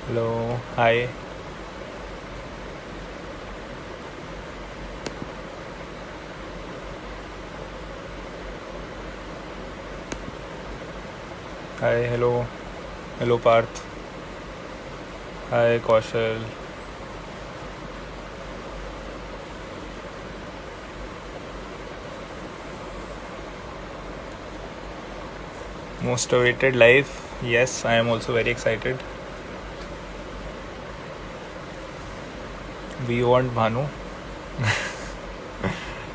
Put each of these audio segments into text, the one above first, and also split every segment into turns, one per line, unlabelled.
Hello, hi, hi, hello Parth, hi Kaushal. Most awaited live. Yes, I am also very excited. We want Bhanu.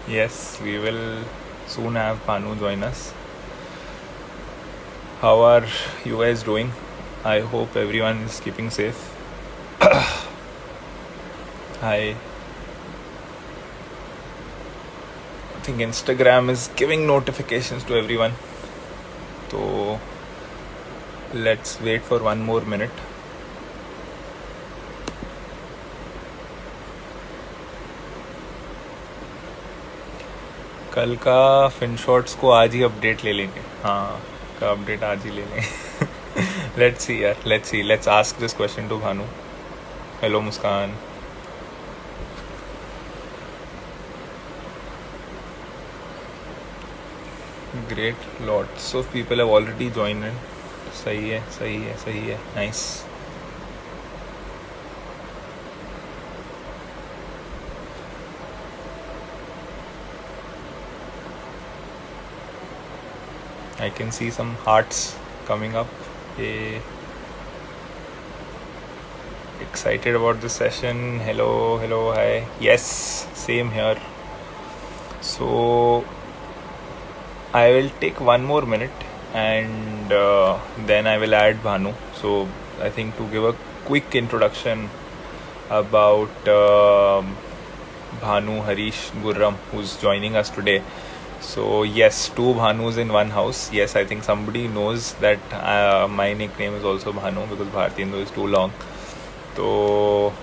Yes, we will soon have Bhanu join us. How are you guys doing? I hope everyone is keeping safe. I think Instagram is giving notifications to everyone. So let's wait for one more minute. कल का fin shots को आज ही update ले लेंगे. हाँ, का update आज ही ले लेंगे. लेट्स सी यार, let's ask this question to Bhanu. Hello Muskaan. Great, lots of people have already joined in. सही है, सही है, सही है. Nice. I can see some hearts coming up. Hey, excited about the session. Hello, hi. Yes, same here. So I will take one more minute and then I will add Bhanu. So I think to give a quick introduction about Bhanu Harish Gurram, who's joining us today. So yes, two Bhanus in one house. Yes, I think somebody knows that my nickname is also Bhanu because Bhartindu is too long. So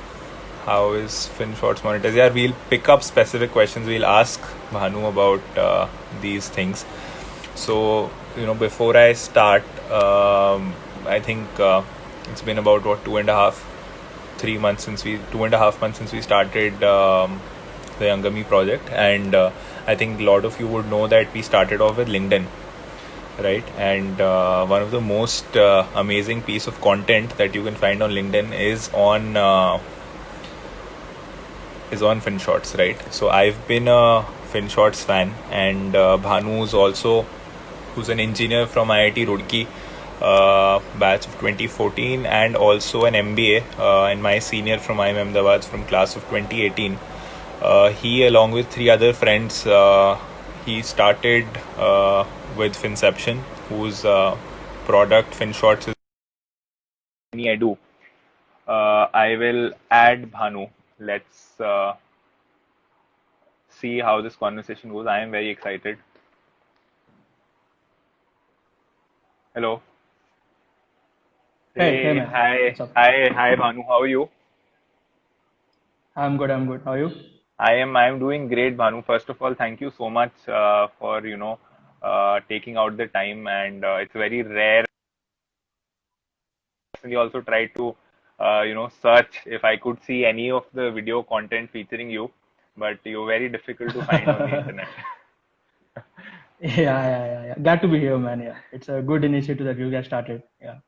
how is FinShots monetized? Yeah, we'll pick up specific questions. We'll ask Bhanu about these things. So before I start, I think it's been about 2.5 months since we started the Youngami project, and I think a lot of you would know that we started off with LinkedIn, right? And one of the most amazing piece of content that you can find on LinkedIn is on FinShots, right? So I've been a FinShots fan, and Bhanu's also, who's an engineer from IIT Roorkee, batch of 2014, and also an MBA, and my senior from IIM Ahmedabad from class of 2018. He, along with three other friends, he started with Finception, whose product FinShots is Edu. I will add Bhanu. Let's see how this conversation goes. I am very excited. Hello.
Hey
Hey,
man,
hi,
what's up?
hi, hi, Bhanu. How are you?
I'm good, I'm good. How are you?
I am doing great, Bhanu. First of all, thank you so much for taking out the time, and it's very rare. I also tried to search if I could see any of the video content featuring you, but you're very difficult to find on the internet.
Yeah. Glad to be here, man. Yeah, it's a good initiative that you guys started. Yeah.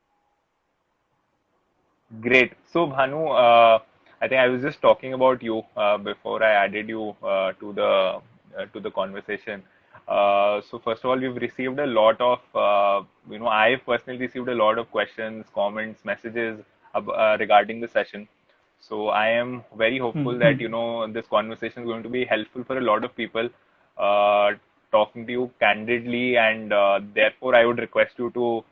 Great. So, Bhanu, I think I was just talking about you before I added you to the conversation. So, first of all, we've received a lot of, I've personally received a lot of questions, comments, messages regarding the session. So, I am very hopeful that,
Hmm.
this conversation is going to be helpful for a lot of people. Uh, Talking to you candidly, and therefore, I would request you to,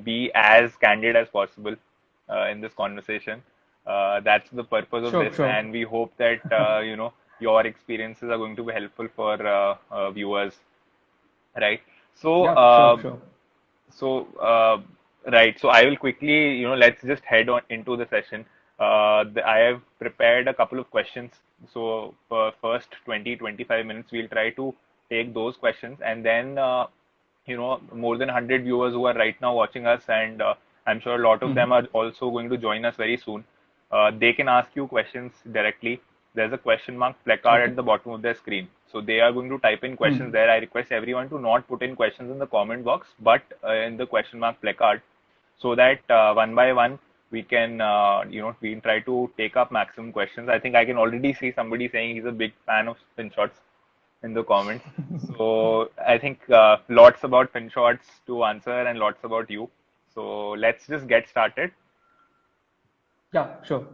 be as candid as possible in this conversation. That's the purpose of
Sure,
this,
sure.
and we hope that your experiences are going to be helpful for viewers, right? So,
Yeah, sure, sure.
so right. So I will quickly, let's just head on into the session. I have prepared a couple of questions. So for first 20-25 minutes, we'll try to take those questions, and then more than 100 viewers who are right now watching us, and I'm sure a lot of them
Mhm.
are also going to join us very soon. They can ask you questions directly. There's a question mark placard
Okay.
at the bottom of their screen. So they are going to type in questions
Mhm.
there. I request everyone to not put in questions in the comment box, but in the question mark placard, so that one by one we can, we can try to take up maximum questions. I think I can already see somebody saying he's a big fan of spin shots in the comments. So I think lots about FinShots to answer and lots about you. So let's just get started.
Yeah, sure.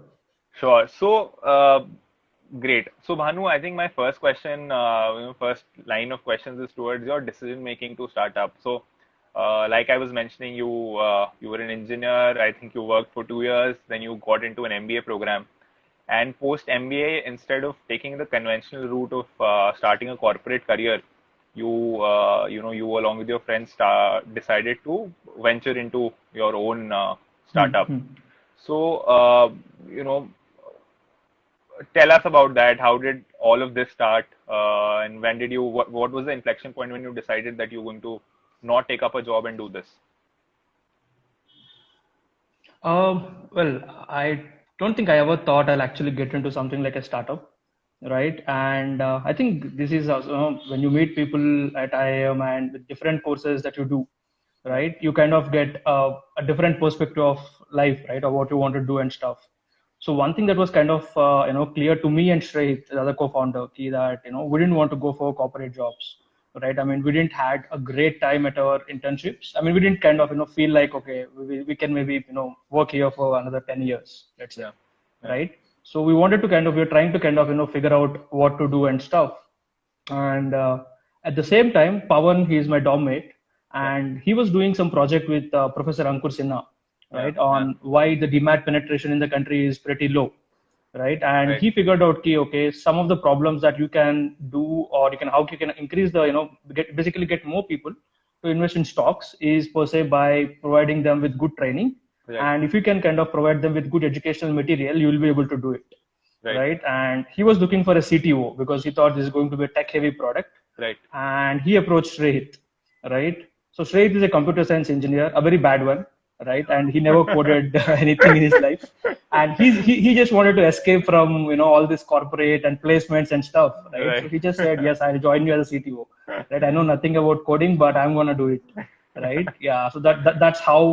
Sure. So great. So Bhanu, I think my first question, first line of questions is towards your decision making to start up. So like I was mentioning, you were an engineer. I think you worked for 2 years. Then you got into an MBA program. And post MBA, instead of taking the conventional route of starting a corporate career, you along with your friends decided to venture into your own startup.
Mhm.
So, you know, tell us about that. How did all of this start? And when did you, what was the inflection point when you decided that you're going to not take up a job and do this?
Well, I don't think I ever thought I'll actually get into something like a startup, right? And I think this is also, when you meet people at IIM and with different courses that you do, right? You kind of get a different perspective of life, right, or what you want to do and stuff. So one thing that was kind of clear to me and Shrey, the other co-founder, key that we didn't want to go for corporate jobs, right? I mean, we didn't had a great time at our internships. I mean, we didn't kind of feel like, okay, we can maybe work here for another 10 years, let's say,
Yeah, yeah,
right? So we wanted to kind of, we were trying to kind of figure out what to do and stuff. And at the same time, Pawan, he is my dorm mate,
yeah,
and he was doing some project with Professor Ankur Sinha,
yeah,
right,
yeah.
on why the demat penetration in the country is pretty low, right? And
Right,
he figured out, okay, some of the problems that you can do, or you can how you can increase the basically get more people to invest in stocks is per se by providing them with good training.
right,
And if you can kind of provide them with good educational material, you will be able to do it,
right,
right? And he was looking for a CTO because he thought this is going to be a tech heavy product.
right,
And he approached Shreyat, right? So Shreyat is a computer science engineer, a very bad one, right? And he never coded anything in his life. And he just wanted to escape from all this corporate and placements and stuff, right? So
right.
he just said, yes, I'll join you as a CTO, right? I know nothing about coding, but I'm gonna do it, right? Yeah. So that's how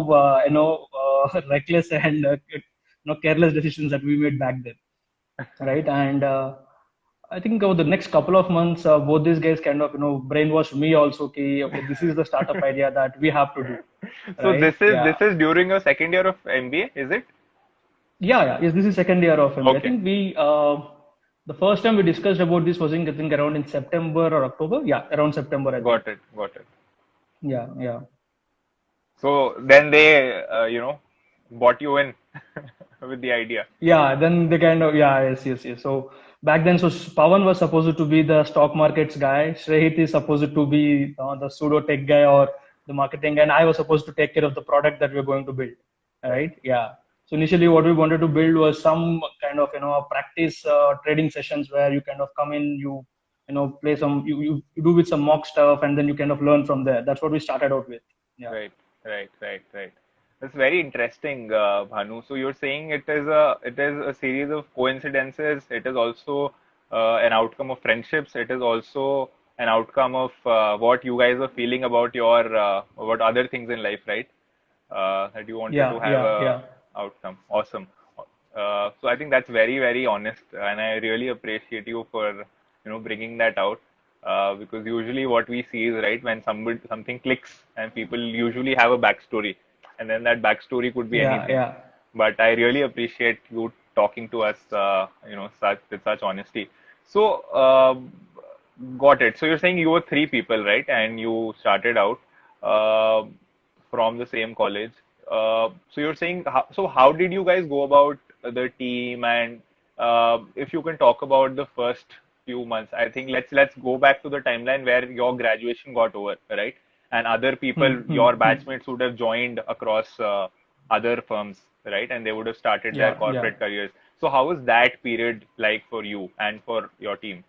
reckless and careless decisions that we made back then, right? And I think over the next couple of months, both these guys kind of brainwashed me also. Okay, this is the startup idea that we have to do,
So
right?
this
Yeah,
is during your second year of MBA, is it?
yeah. Yes, this is second year of MBA. I
Okay,
think we the first time we discussed about this was I think around in September or October. Yeah, around September, I think.
got it, got it.
Yeah, yeah.
So then they, bought you in with the idea.
Yeah, then they kind of, yeah, yes, yes, yes. So back then, so Pawan was supposed to be the stock markets guy. Shreyat is supposed to be the pseudo tech guy or the marketing guy, and I was supposed to take care of the product that we're going to build.
Right,
Right? Yeah. So initially, what we wanted to build was some kind of a practice trading sessions where you kind of come in, play some, you do with some mock stuff, and then you kind of learn from there. That's what we started out with. Yeah.
right, right, right, right. That's very interesting, Bhanu. So you're saying it is a series of coincidences. It is also an outcome of friendships. It is also an outcome of what you guys are feeling about your about other things in life, right? That you wanted to
Yeah,
have
yeah,
a
yeah.
outcome. Awesome. So I think that's very, very honest, and I really appreciate you for bringing that out. Because usually what we see is right when something clicks and people usually have a backstory, and then that backstory could be
Yeah,
anything.
yeah.
But I really appreciate you talking to us, such with such honesty. So got it. So you're saying you were three people, right? And you started out uh, from the same college. So you're saying so how did you guys go about the team, and if you can talk about the first few months. I think let's go back to the timeline where your graduation got over, right? And other
Hmm,
people,
hmm,
your
hmm.
batchmates would have joined across other firms, right? And they would have started their
Yeah, yeah.
corporate careers. So how was that period like for you and for your team?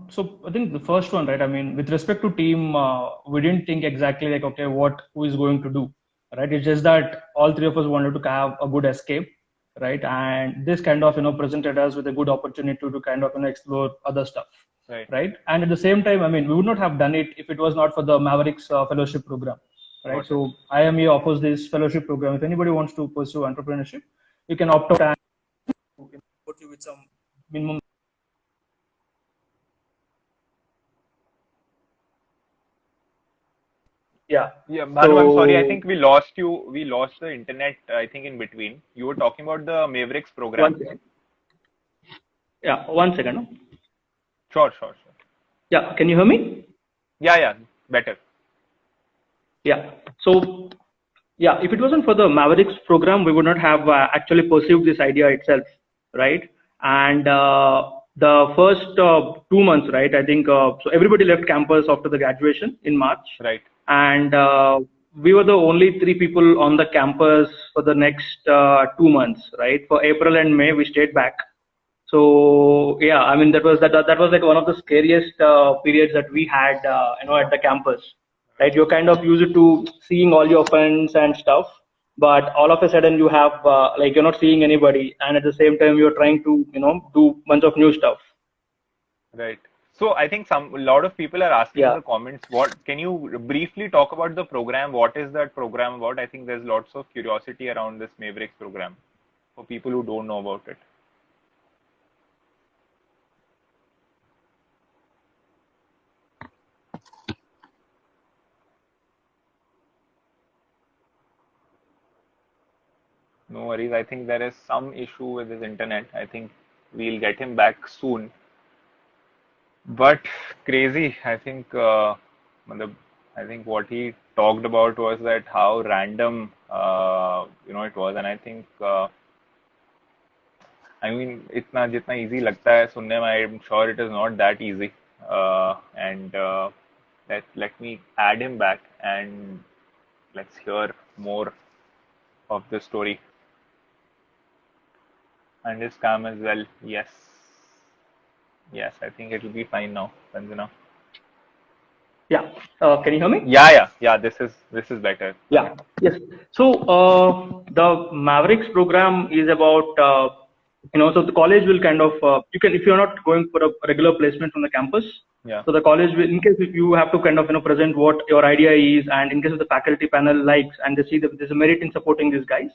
So I think the first one, right? I mean, with respect to team, we didn't think exactly like, okay, what who is going to do, right? It's just that all three of us wanted to have a good escape, right? And this kind of presented us with a good opportunity to kind of explore other stuff,
Right.
right? And at the same time, I mean, we would not have done it if it was not for the Mavericks fellowship program, right?
Got it.
So IME offers this fellowship program. If anybody wants to pursue entrepreneurship, you can opt out and put you with some minimum. Yeah.
Yeah, Bhanu, I'm sorry. I
So
think we lost you. We lost the internet, I think, in between. You were talking about the Mavericks program.
one second. Yeah, 1 second. No?
Sure, sure, sure.
Yeah, can you hear me?
Yeah, better.
Yeah. So, yeah, if it wasn't for the Mavericks program, we would not have actually pursued this idea itself, right? And the first 2 months, right? I think so. Everybody left campus after the graduation in March,
Right.
and we were the only three people on the campus for the next 2 months, right? For April and May, we stayed back. So yeah, I mean that was like one of the scariest periods that we had, at the campus, right? You're kind of used to seeing all your friends and stuff, but all of a sudden you have like you're not seeing anybody, and at the same time you're trying to do bunch of new stuff.
Right. So I think a lot of people are asking in
Yeah.
the comments, what can you briefly talk about the program? What is that program about? I think there's lots of curiosity around this Mavericks program for people who don't know about it. No worries. I think there is some issue with his internet. I think we'll get him back soon. But crazy. Matlab, I think what he talked about was that how random, it was, and I think, I mean, इतना जितना easy लगता है सुनने में, I'm sure it is not that easy. And let me add him back and let's hear more of the story and his scam as well. Yes, I think it will be fine now, Sanjana.
Yeah. Can you hear me?
Yeah. This is better.
Yeah. Yes. So the Mavericks program is about so the college will kind of you can, if you're not going for a regular placement from the campus.
Yeah.
So the college will, in case if you have to kind of present what your idea is, and in case of the faculty panel likes and they see that there's a merit in supporting these guys.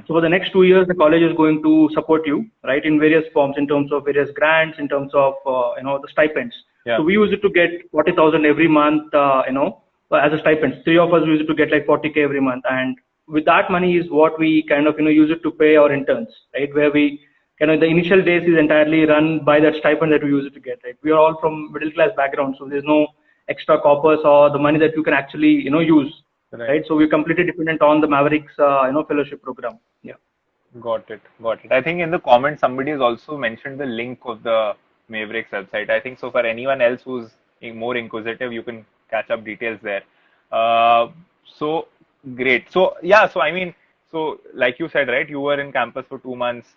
So for the next 2 years, the college is going to support you, right, in various forms, in terms of various grants, in terms of the stipends.
Yeah.
So we used to get 40,000 every month, as a stipend. Three of us used to get like 40K every month, and with that money is what we kind of use it to pay our interns, right? Where we the initial days is entirely run by that stipend that we used to get, right? We are all from middle class background, so there's no extra coppers or the money that you can actually use, right? So we're completely dependent on the Mavericks fellowship program. Yeah.
Got it. I think in the comments somebody has also mentioned the link of the Mavericks website. I think so for anyone else who's more inquisitive, you can catch up details there. So great. So yeah, so I mean, so like you said, right, you were in campus for 2 months.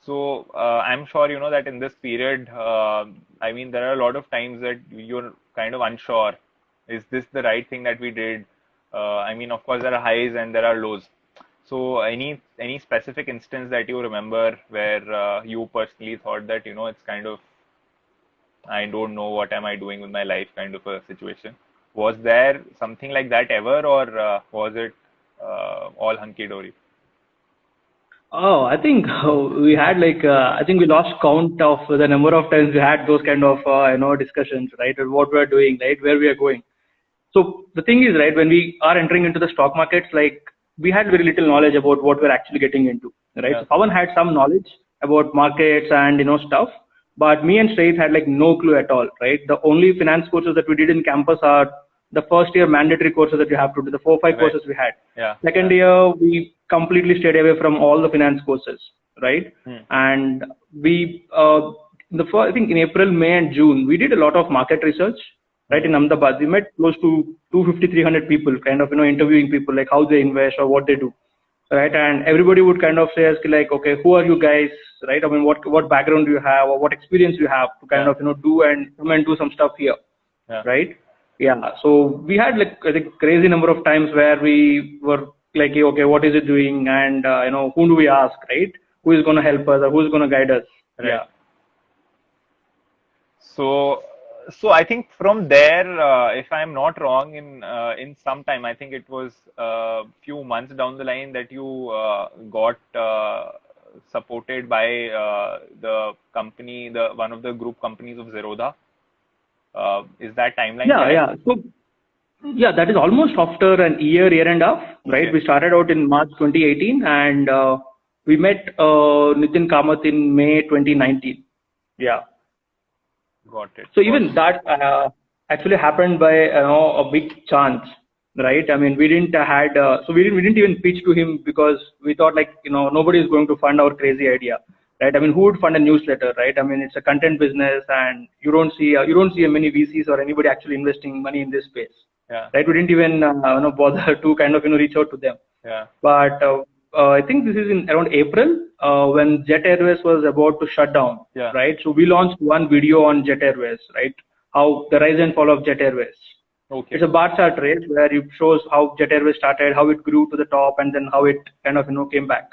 So I'm sure you know that in this period, I mean, there are a lot of times that you're kind of unsure. Is this the right thing that we did? I mean, of course, there are highs and there are lows. So any specific instance that you remember where you personally thought that it's kind of, I don't know what am I doing with my life kind of a situation? Was there something like that ever, or was it all hunky dory?
Oh, I think we had like I think we lost count of the number of times we had those kind of discussions, right? What we are doing, right? Where we are going. So the thing is, right, when we are entering into the stock markets, like we had very little knowledge about what we're actually getting into, right?
Yeah.
So Pawan had some knowledge about markets and stuff, but me and Straith had like no clue at all, right? The only finance courses that we did in campus are the first year mandatory courses that you have to do, the 4-5
Right.
courses we had.
Yeah.
Second year, we completely stayed away from all the finance courses, right? And we, I think in April, May, and June, we did a lot of market research, right? In Ahmedabad, we met close to 250, 300 people, kind of interviewing people like how they invest or what they do, right? And everybody would kind of say us like, okay, who are you guys, right? I mean, what background do you have or what experience you have to kind of do and come and do some stuff here, right? Yeah. So we had like I think crazy number of times where we were like, okay, what is it doing, and who do we ask, right? Who is going to help us or who is going to guide us?
Right.
Yeah.
So, so I think from there, if I'm not wrong, in some time, I think it was a few months down the line that you got supported by the company, the one of the group companies of Zerodha. Is that timeline
Yeah,
correct?
yeah. So yeah, that is almost after an year and a half, right?
Okay,
We started out in March 2018, and we met Nitin Kamath in May 2019. Yeah.
got it,
So
got
even that actually happened by a big chance, right? I mean, we didn't had so we didn't even pitch to him because we thought, like, nobody is going to fund our crazy idea, right? I mean, who would fund a newsletter, right? I mean, it's a content business, and you don't see many VCs or anybody actually investing money in this space,
yeah,
right? We didn't even bother to kind of reach out to them.
yeah,
But I think this is in around April when Jet Airways was about to shut down,
yeah.
right? So we launched one video on Jet Airways, right? How the rise and fall of Jet Airways.
Okay,
It's a bar chart race where it shows how Jet Airways started, how it grew to the top, and then how it kind of came back,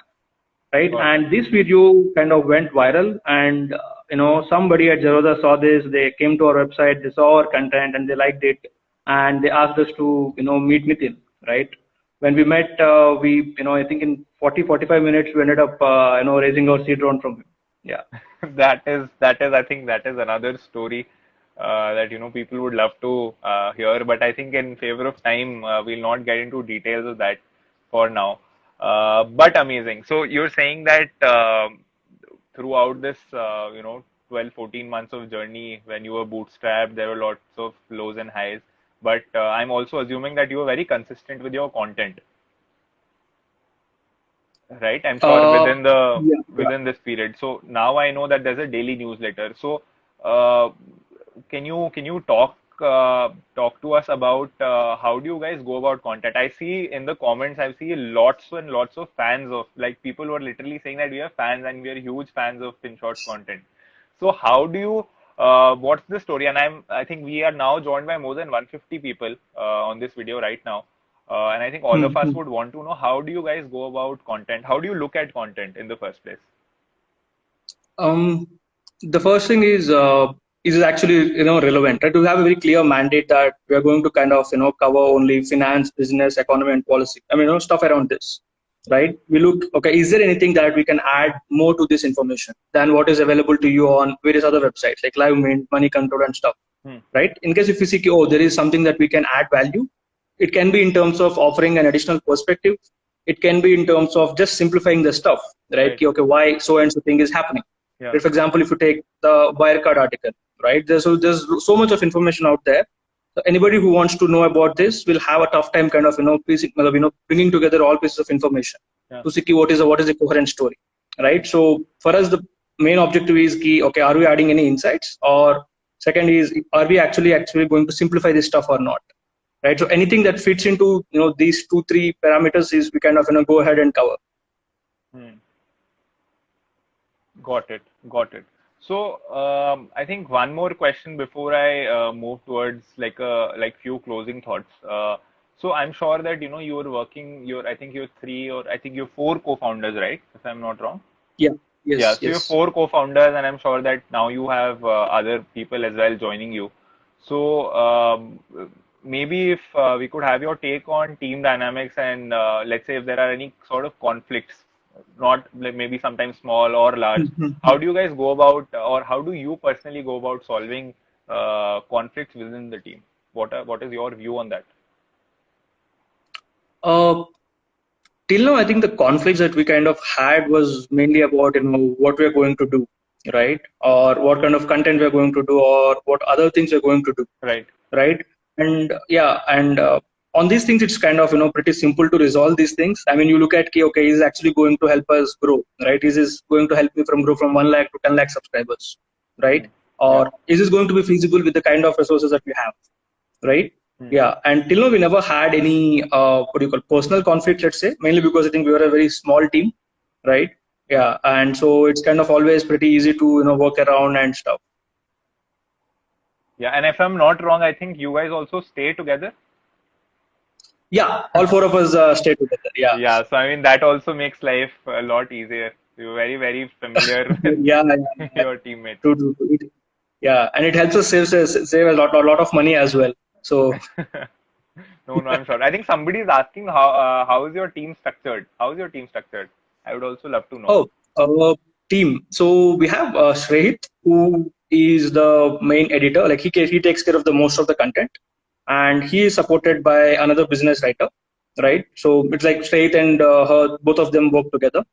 right?
got it.
And this video kind of went viral, and somebody at Zerodha saw this. They came to our website, they saw our content, and they liked it, and they asked us to meet Nitin, right? When we met, we I think in 40-45 minutes we ended up raising our seed round from him. Yeah.
That is I think that is another story that people would love to hear, but I think in favor of time we'll not get into details of that for now. But amazing. So you're saying that throughout this 12 14 months of journey when you were bootstrapped, there were lots of lows and highs, but I'm also assuming that you were very consistent with your content, right? I'm sure within the
Yeah. Yeah.
within this period. So now I know that there's a daily newsletter. So uh, can you talk to us about how do you guys go about content? I see in the comments I see lots and lots of fans of, like, people who are literally saying that we are fans and we are huge fans of FinShots content. So how do you what's the story? And I think we are now joined by more than 150 people on this video right now. And I think all of us
Hmm.
would want to know, how do you guys go about content? How do you look at content in the first place?
Um, the first thing is it actually relevant, right? We have a very clear mandate that we are going to kind of cover only finance, business, economy, and policy. I mean, stuff around this, right? We look, okay, is there anything that we can add more to this information than what is available to you on various other websites like LiveMint, Money Control, and stuff,
Hmm.
right? In case if you see, oh, there is something that we can add value, it can be in terms of offering an additional perspective. It can be in terms of just simplifying the stuff, right?
Right.
Okay, why so and so thing is happening.
Yeah.
Like, for example, if you take the Wirecard article, right? There's so much of information out there. So anybody who wants to know about this will have a tough time kind of bringing together all pieces of information
Yeah.
to see what is the coherent story, right? So for us, the main objective is key. Okay, are we adding any insights? Or second is, are we actually going to simplify this stuff or not? Right. So anything that fits into these 2-3 parameters is we kind of go ahead and cover.
Hmm. Got it. Got it. So, I think one more question before I move towards like few closing thoughts. So I'm sure that you were working. I think you're three, or I think you're four co-founders, right? If I'm not wrong.
Yeah.
Yeah.
Yes.
So you're
Yes.
four co-founders, and I'm sure that now you have other people as well joining you. So maybe if we could have your take on team dynamics, and let's say if there are any sort of conflicts, not like maybe sometimes small or large, how do you guys go about, or how do you personally go about solving conflicts within the team? What is your view on that?
Uh, till now, I think the conflicts that we kind of had was mainly about what we're going to do, right? Or what kind of content we're going to do, or what other things we're going to do,
Right.
right? And yeah, and on these things, it's kind of pretty simple to resolve these things. I mean, you look at, okay, is actually going to help us grow, right? Is this going to help me grow from 1 lakh to 10 lakh subscribers,
Hmm.
right?
Yeah.
Or is this going to be feasible with the kind of resources that we have, right?
Hmm.
Yeah, and till now we never had any what do you call personal conflict, let's say, mainly because I think we were a very small team, right? Yeah, and so it's kind of always pretty easy to work around and stuff.
Yeah. And if I'm not wrong, I think you guys also stay together.
Yeah, all four of us stay together. Yeah.
Yeah, so I mean that also makes life a lot easier. You're very, very familiar with
Yeah, yeah, yeah.
your teammates.
True, true, true. Yeah, and it helps us save a lot of money as well. So,
No, no, I'm sure. I think somebody is asking how is your team structured? How is your team structured? I would also love to know.
oh, team. So we have Shrehit, who is the main editor. Like he takes care of the most of the content, and he is supported by another business writer, right? So it's like Shrehit and her, both of them work together.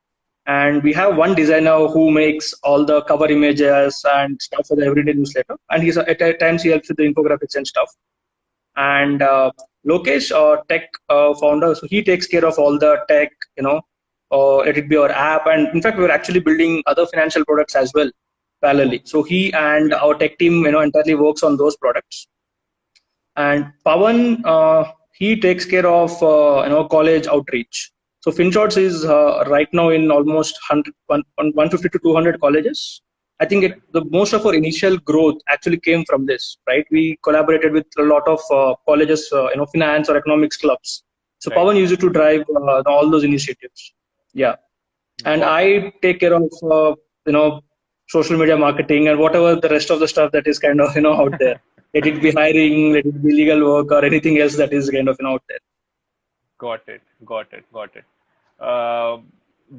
And we have one designer who makes all the cover images and stuff for the everyday newsletter. And at times he helps with the infographics and stuff. And Lokesh, tech founder, so he takes care of all the tech, let it be our app. And in fact, we were actually building other financial products as well parallelly. So he and our tech team, entirely works on those products. And Pawan, he takes care of college outreach. So FinShots is right now in almost 150 to 200 colleges. I think the most of our initial growth actually came from this, right? We collaborated with a lot of colleges, finance or economics clubs. So
Right.
Pawan used to drive all those initiatives. Yeah, and
Got it.
I take care of social media marketing and whatever the rest of the stuff that is kind of out there. Let it be hiring, let it be legal work or anything else that is kind of out there.
Got it. Got it. Got it.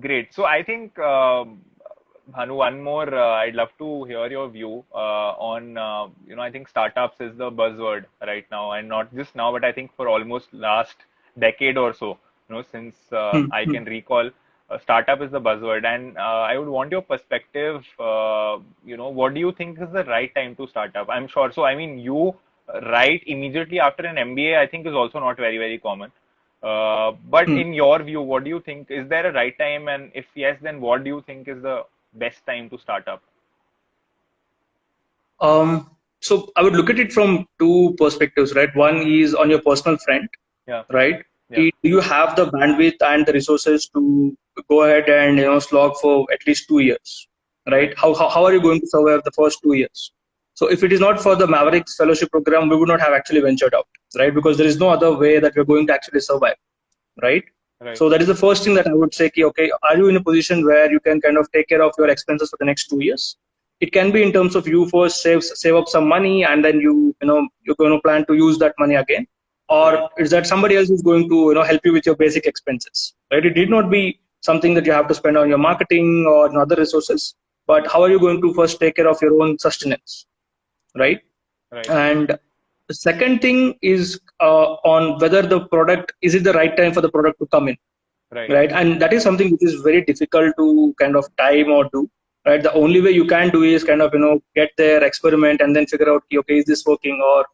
Great. So I think, Bhanu, one more. I'd love to hear your view on, I think startups is the buzzword right now, and not just now, but I think for almost last decade or so, since
Hmm,
I
hmm.
can recall, startup is the buzzword, and I would want your perspective. What do you think is the right time to start up? I'm sure. So I mean, you right immediately after an MBA, I think is also not very, very common. But
Hmm.
in your view, what do you think? Is there a right time? And if yes, then what do you think is the best time to start up?
So I would look at it from two perspectives, right? One is on your personal front,
Yeah,
right?
yeah,
Do you have the bandwidth and the resources to go ahead and slog for at least 2 years, right?
right,
How are you going to survive the first 2 years? So if it is not for the Mavericks Fellowship program, we would not have actually ventured out, right? Because there is no other way that we're going to actually survive, right?
right,
So that is the first thing that I would say. Okay, are you in a position where you can kind of take care of your expenses for the next 2 years? It can be in terms of you first save up some money and then you're going to plan to use that money again,
right,
or is that somebody else who's going to help you with your basic expenses, right? It did not be something that you have to spend on your marketing or on other resources, but how are you going to first take care of your own sustenance, right?
right,
And the second thing is on whether the product is it the right time for the product to come in,
right,
right? And that is something which is very difficult to kind of time or do, right? The only way you can do is kind of get there, experiment, and then figure out, okay, is this working, or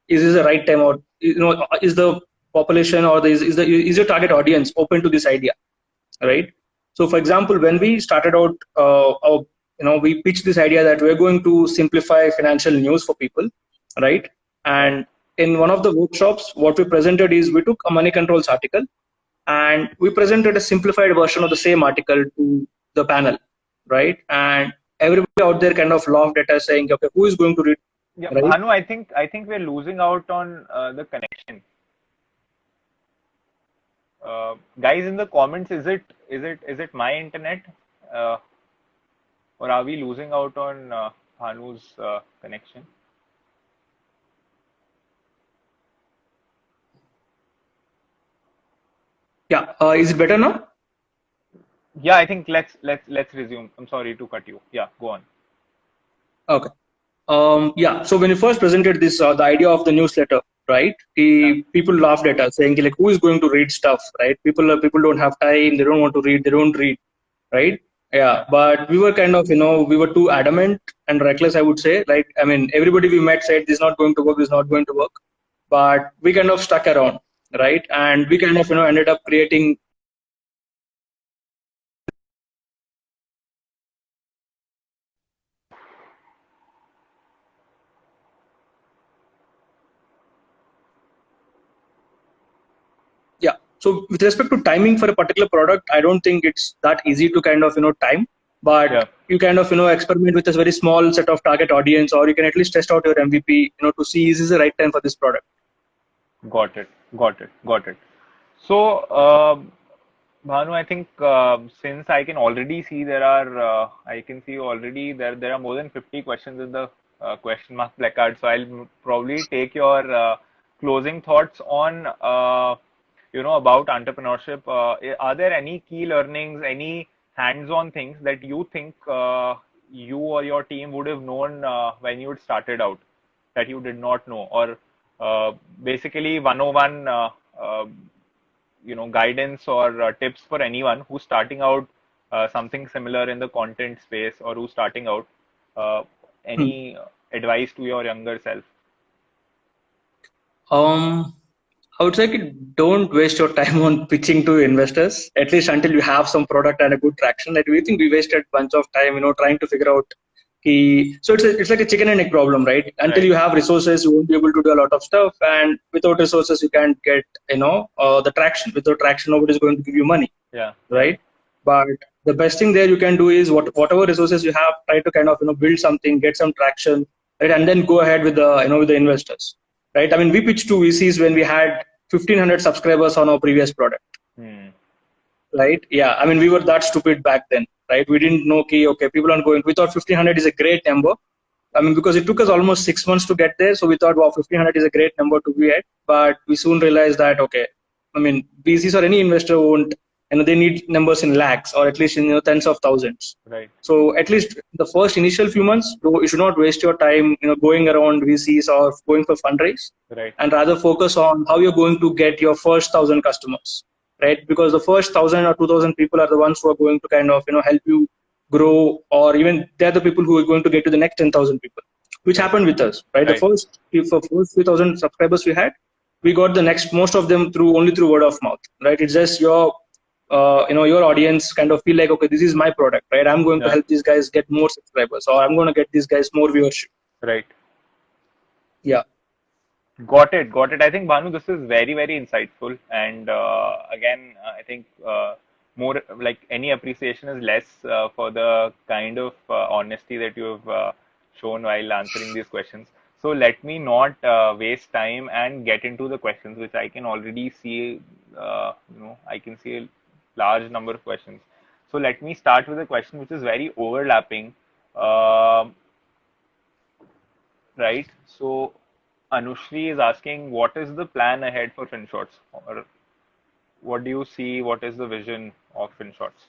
is this the right time, or is the population or is your target audience open to this idea, right? So for example, when we started out, we pitched this idea that we're going to simplify financial news for people, right?
right,
And in one of the workshops, what we presented is we took a money controls article and we presented a simplified version of the same article to the panel, right? And everybody out there kind of laughed at us saying, okay, who is going to read,
yeah.
right?
Bhanu, I think we're losing out on the connection. Guys in the comments, is it my internet, uh, or are we losing out on Bhanu's connection?
Yeah, is it better now?
Yeah, I think let's resume. I'm sorry to cut you. Yeah, go on.
Okay. Yeah. So when you first presented this, the idea of the newsletter, right?
Yeah,
The people laughed at us, saying like, "Who is going to read stuff?" Right? People don't have time. They don't want to read. They don't read, right? Yeah.
yeah,
But we were kind of, we were too adamant and reckless, I would say. Like, I mean, everybody we met said this is not going to work. This is not going to work. But we kind of stuck around, right? And we kind of, ended up creating. Yeah. So with respect to timing for a particular product, I don't think it's that easy to kind of time, but
yeah.
you kind of experiment with a very small set of target audience, or you can at least test out your MVP, to see is this the right time for this product.
Got it. Got it. Got it. So, Bhanu, I think since I can already see I can see already there are more than 50 questions in the question mark placard. So I'll probably take your closing thoughts on, about entrepreneurship. Are there any key learnings, any hands-on things that you think you or your team would have known when you had started out that you did not know, or basically 101, guidance or tips for anyone who's starting out something similar in the content space, or who's starting out, uh,
Hmm.
any advice to your younger self?
Um, I would say don't waste your time on pitching to investors, at least until you have some product and a good traction. Like, we think we wasted bunch of time, trying to figure out key. So it's like a chicken and egg problem, right? Until
Right,
you have resources, you won't be able to do a lot of stuff, and without resources, you can't get, the traction. Without traction, nobody is going to give you money,
yeah, yeah,
right? But the best thing there you can do is whatever resources you have, try to kind of build something, get some traction, right, and then go ahead with the investors, right? I mean, we pitched to VCs when we had 1,500 subscribers on our previous product,
hmm,
right? Yeah, I mean, we were that stupid back then, right? We didn't know, okay, people aren't going. We thought 1,500 is a great number. I mean, because it took us almost 6 months to get there, so we thought, wow, 1,500 is a great number to be at. But we soon realized that, okay, I mean, VCs or any investor won't, they need numbers in lakhs or at least in tens of thousands.
right,
So at least the first initial few months, you should not waste your time, going around VCs or going for fundraise,
right,
and rather focus on how you're going to get your first 1,000 customers, right? Because the first 1,000 or 2,000 people are the ones who are going to kind of help you grow, or even they're the people who are going to get to the next 10,000 people, which
right,
happened with us, right? The
right,
first few thousand subscribers we had, we got the next most of them through only through word of mouth, right? It's just your audience kind of feel like, okay, this is my product, right? I'm going to
yeah,
help these guys get more subscribers, or I'm going to get these guys more viewership.
right.
Yeah.
Got it, got it. I think, Bhanu, this is very, very insightful. And again, I think more like any appreciation is less for the kind of honesty that you have shown while answering these questions. So let me not waste time and get into the questions, which I can already see. I can see a large number of questions. So let me start with a question which is very overlapping. Um Right. So Anushri is asking, what is the plan ahead for FinShots? Or what do you see? What is the vision of FinShots?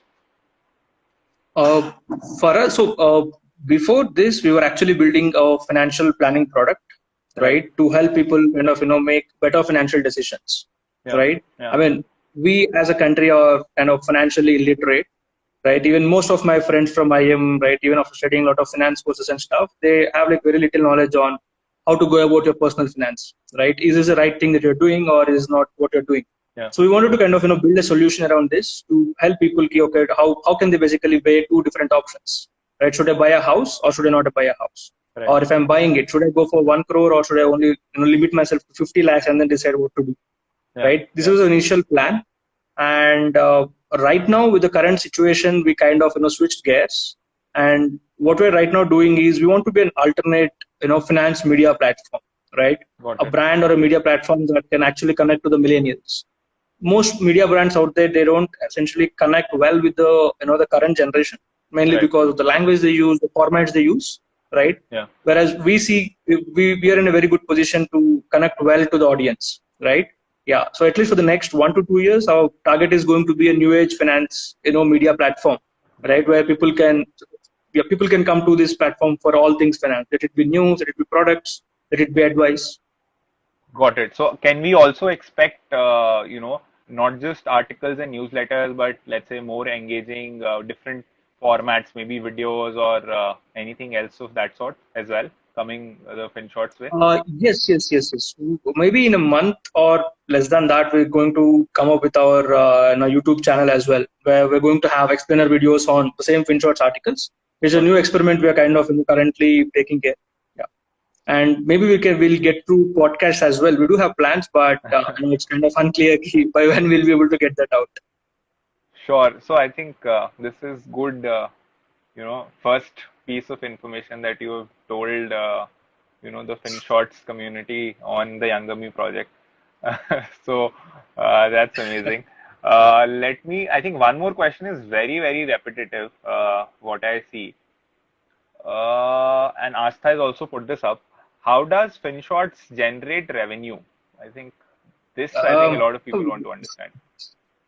Uh, for us, so before this, we were actually building a financial planning product,
Right.
right, to help people kind of make better financial decisions,
Yeah.
right? I
Yeah.
mean, we as a country are kind of financially illiterate, right? Even most of my friends from IM, right, even after studying a lot of finance courses and stuff, they have like very little knowledge on how to go about your personal finance, right? Is this the right thing that you're doing, or is not what you're doing?
Yeah.
So we wanted to kind of build a solution around this to help people. Okay, how can they basically weigh two different options, right? Should I buy a house or should I not buy a house?
Right.
Or if I'm buying it, should I go for 1 crore or should I only limit myself to 50 lakhs and then decide what to do?
Yeah.
Right? This
Yeah.
was the initial plan, and right now with the current situation, we kind of switched gears. And what we're right now doing is we want to be an alternate finance media platform, right?
Got
A
it.
brand or a media platform that can actually connect to the millennials. Most media brands out there, they don't essentially connect well with the current generation, mainly
Right.
because of the language they use, the formats they use, right?
Yeah.
Whereas we see we are in a very good position to connect well to the audience, right? Yeah, so at least for the next 1 to 2 years, our target is going to be a new age finance media platform,
Got
right,
it.
where people can come to this platform for all things finance, let it be news, let it be products, let it be advice.
Got it. So can we also expect, not just articles and newsletters, but let's say more engaging, different formats, maybe videos or anything else of that sort as well, coming the FinShots way?
Yes. Maybe in a month or less than that, we're going to come up with our YouTube channel as well, where we're going to have explainer videos on the same FinShots articles. It's a
Got
new
it.
experiment we are kind of currently taking care. Yeah, and maybe we'll get through podcasts as well. We do have plans, but it's kind of unclear by when we'll be able to get that out.
Sure. So I think this is good, first piece of information that you have told, the FinShots community on the Younger Me project. So that's amazing. I think one more question is very, very repetitive. What I see. And Astha has also put this up. How does FinShots generate revenue? I think I think a
Um,
lot of people want to understand.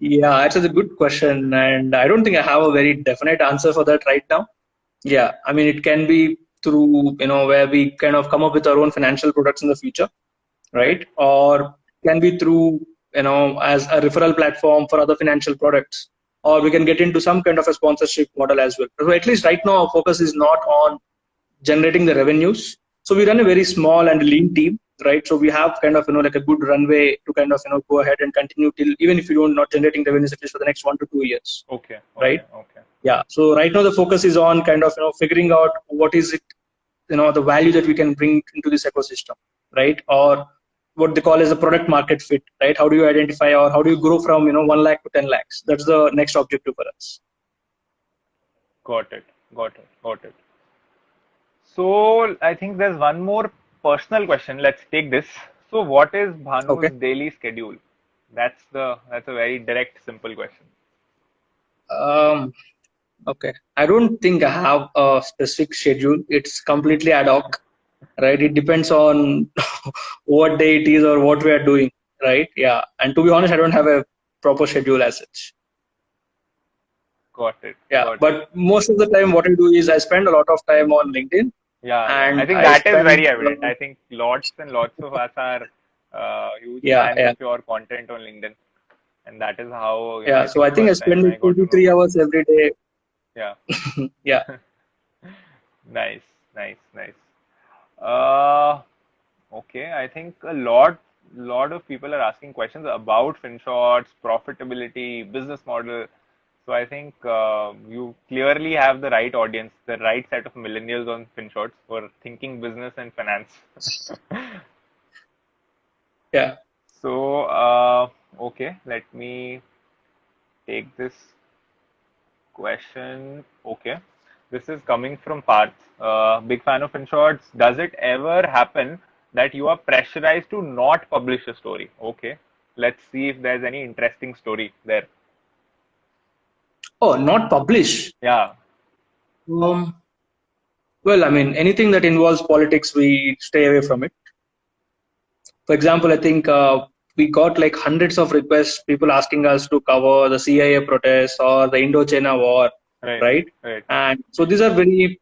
yeah, it's a good question, and I don't think I have a very definite answer for that right now. Yeah, I mean, it can be through, where we kind of come up with our own financial products in the future,
Right.
right? Or can be through, as a referral platform for other financial products, or we can get into some kind of a sponsorship model as well. So at least right now, our focus is not on generating the revenues. So we run a very small and lean team, right? So we have kind of, like a good runway to kind of, go ahead and continue till, even if you don't not generating revenues at least for the next 1 to 2 years,
Okay.
right?
Okay. Okay.
Yeah. So right now the focus is on kind of, figuring out what is it, the value that we can bring into this ecosystem, right? Or what they call as a product market fit, right? How do you identify, or how do you grow from, 1 lakh to 10 lakhs? That's the next objective for us.
Got it. Got it. Got it. So I think there's one more personal question. Let's take this. So what is
Okay.
Bhanu's daily schedule? That's a very direct, simple question.
Um, okay. I don't think I have a specific schedule. It's completely ad hoc, right? It depends on what day it is or what we are doing, right? Yeah. And to be honest, I don't have a proper schedule as such.
Got it.
Yeah.
Got it.
But most of the time, what I do is I spend a lot of time on LinkedIn,
Yeah, yeah. I
and
think
I
that is
spend,
very evident. I think lots and lots of us are huge
yeah,
fans
yeah,
of your content on LinkedIn, and that is how,
yeah.
I
So I
think
think I
first time
spend
I
like two
got to
to
know
three
about
hours every day.
you. Yeah.
Yeah.
Nice, nice, nice. Uh, okay. I think lot of people are asking questions about FinShots, profitability, business model. So I think you clearly have the right audience, the right set of millennials on FinShots who are thinking business and finance.
Yeah.
So, okay, let me take this question. Okay, this is coming from Parth. Big fan of InShorts. Does it ever happen that you are pressurized to not publish a story? Okay, let's see if there's any interesting story there.
Oh, not publish.
Yeah,
Um, well, I mean, anything that involves politics, we stay away from it. For example, I think we got like hundreds of requests, people asking us to cover the CIA protests or the Indo-China war,
right,
right?
right,
And so these are very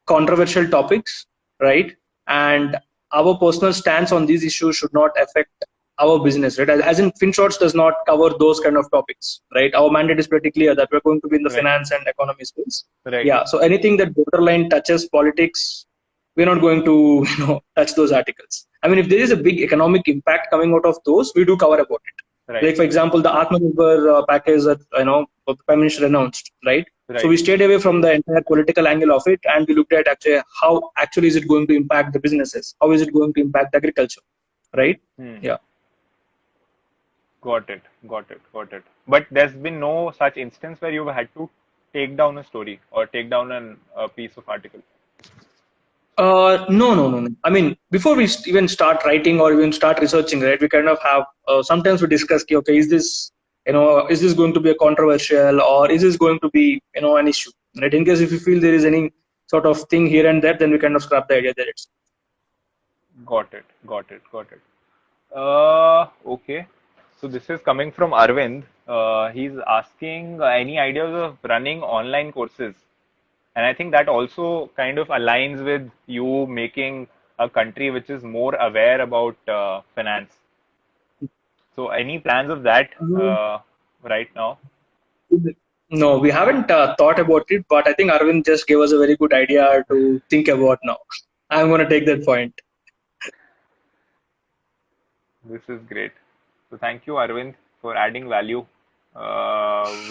controversial topics, right? And our personal stance on these issues should not affect our business, right? As in, FinShots does not cover those kind of topics, right? Our mandate is pretty clear that we're going to be in the
right,
finance and economy space.
right.
Yeah. So anything that borderline touches politics, we're not going to, touch those articles. I mean, if there is a big economic impact coming out of those, we do cover about it.
Right,
Like for example, the Atmanirbhar package that the Prime Minister announced, right? So
right.
we stayed away from the entire political angle of it, and we looked at actually how actually is it going to impact the businesses? How is it going to impact agriculture, right?
Hmm.
Yeah.
Got it, got it, got it. But there's been no such instance where you've had to take down a story or take down a piece of article.
No, no, no, no. I mean, before we even start writing or even start researching, right? We kind of have sometimes we discuss, ki, okay, is this going to be a controversial, or is this going to be, an issue, right? In case if you feel there is any sort of thing here and there, then we kind of scrap the idea there.
Got it, got it, got it. Okay. So this is coming from Arvind. He's asking any ideas of running online courses. And I think that also kind of aligns with you making a country which is more aware about finance. So any plans of that
Um,
right now?
No, we haven't thought about it, but I think Arvind just gave us a very good idea to think about now. I'm going to take that point.
This is great. So thank you, Arvind, for adding value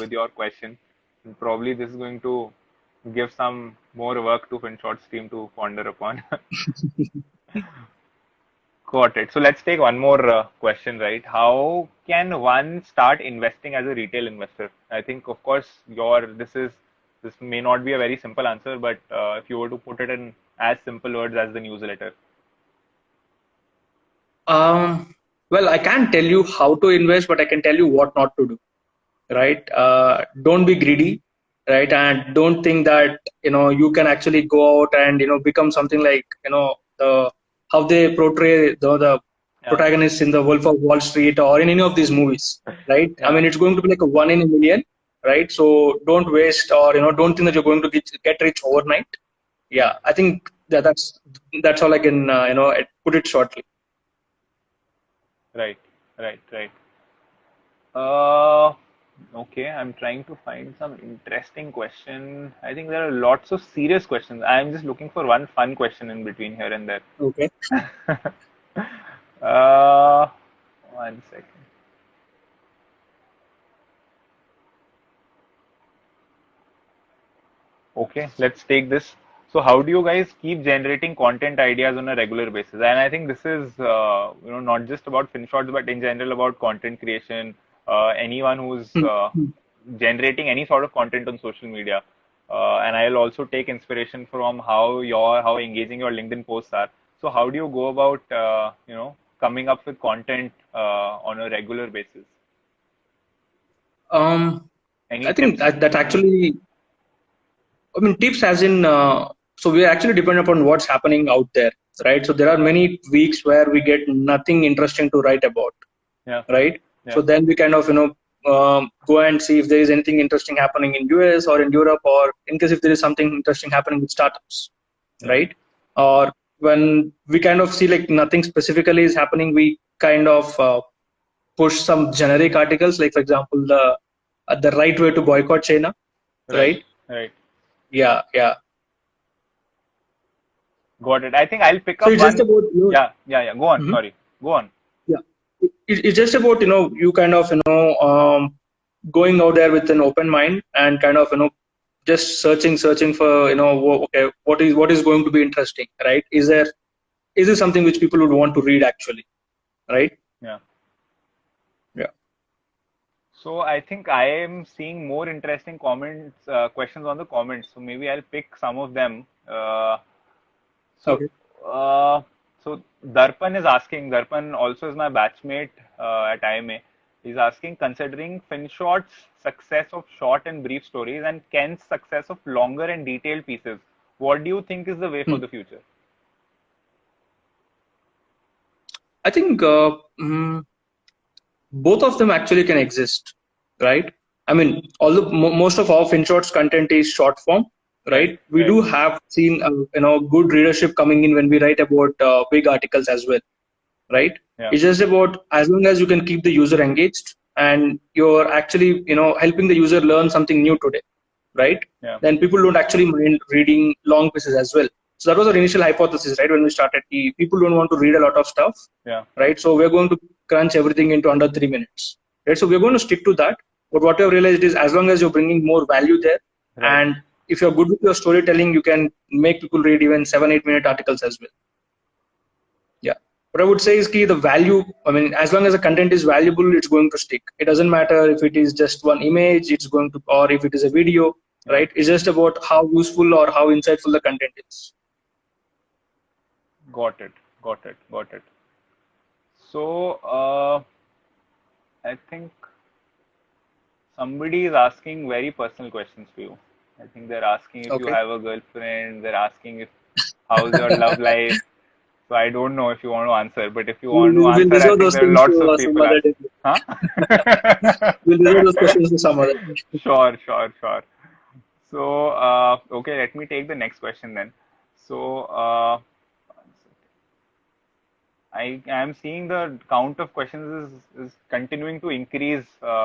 with your question. And probably this is going to give some more work to FinShots team to ponder upon. Got it. So let's take one more question, right? How can one start investing as a retail investor? I think, of course, this may not be a very simple answer, but if you were to put it in as simple words as the newsletter.
Um, Well, I can't tell you how to invest, but I can tell you what not to do. Right? Don't be greedy, right? And don't think that you can actually go out and become something like the how they portray the
Yeah,
protagonists in the Wolf of Wall Street or in any of these movies, right? I
yeah,
mean, it's going to be like a one in a million, right? So don't waste or don't think that you're going to get rich overnight.
yeah.
Yeah, I think that's all I can put it shortly.
Right, right, right. Uh, okay, I'm trying to find some interesting question. I think there are lots of serious questions. I'm just looking for one fun question in between here and there.
Okay.
Uh, one second. Okay, let's take this. So, how do you guys keep generating content ideas on a regular basis? And I think this is, not just about FinShots, but in general about content creation. Anyone who's generating any sort of content on social media. And I'll also take inspiration from how engaging your LinkedIn posts are. So, how do you go about, coming up with content on a regular basis?
Um,
Any
I think
tips?
that actually, I mean, tips as in, so we actually depend upon what's happening out there, right? So there are many weeks where we get nothing interesting to write about,
Yeah,
right? So
yeah,
then we kind of, go and see if there is anything interesting happening in US or in Europe, or in case if there is something interesting happening with startups,
yeah.
right? Or when we kind of see like nothing specifically is happening, we kind of push some generic articles, like for example, the right way to boycott China,
Right,
right?
right.
Yeah, yeah.
Got it. I think I'll pick
So
up
it's just
one.
about
Yeah, yeah, yeah. Go on.
Mhm.
Sorry. Go on.
Yeah, it's just about you kind of going out there with an open mind and kind of just searching for okay, what is going to be interesting, right? Is there something which people would want to read actually, right?
Yeah.
Yeah.
So I think I am seeing more interesting comments, questions on the comments. So maybe I'll pick some of them. So,
Okay.
uh, so Darpan is asking. Darpan also is my batchmate at IMA. He's asking, considering FinShot's success of short and brief stories and Ken's success of longer and detailed pieces, what do you think is the way for
Hmm.
the future?
I think both of them actually can exist, right? I mean, although most of our FinShots content is short form,
Right,
right? We
right.
do have seen good readership coming in when we write about big articles as well, right?
Yeah,
It's just about as long as you can keep the user engaged and you're actually helping the user learn something new today, right?
yeah,
Then people don't actually mind reading long pieces as well. So that was our initial hypothesis, right? When we started, people don't want to read a lot of stuff,
yeah.
right? So we're going to crunch everything into under 3 minutes, right? So we're going to stick to that. But what I've realized is as long as you're bringing more value there,
Right.
and if you're good with your storytelling, you can make people read even 7 8 minute articles as well. Yeah. What I would say is key the value. I mean, as long as the content is valuable, it's going to stick. It doesn't matter if it is just one image, it's going to, or if it is a video,
Yeah.
right? It's just about how useful or how insightful the content is.
Got it. Got it. Got it. So, I think somebody is asking very personal questions for you. I think they're asking if you
Okay.
have a girlfriend. They're asking if how's your love life. So I don't know if you want to answer, but if you want to
We'll
answer, I
reserve
think
those
there are
things
lots
to
of
some
people
other day.
asking. Huh?
We'll reserve those questions to some other day.
Sure, sure, sure. So, okay, let me take the next question then. So, I am seeing the count of questions is continuing to increase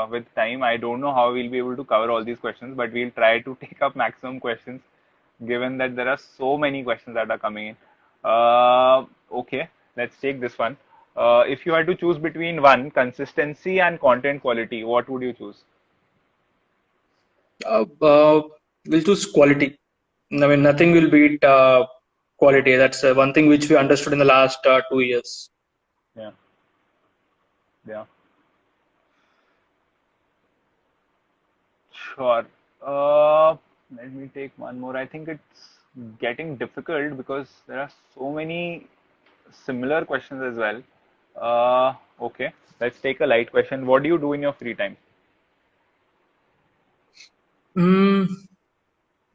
with time. I don't know how we'll be able to cover all these questions, but we'll try to take up maximum questions given that there are so many questions that are coming in. Okay, let's take this one. If you had to choose between one, consistency and content quality, what would you choose?
Uh, uh, we'll choose quality. I mean, nothing will beat quality. That's one thing which we understood in the last 2 years.
Yeah, yeah, sure. Let me take one more. I think it's getting difficult because there are so many similar questions as well. Okay. Let's take a light question. What do you do in your free time?
Mm,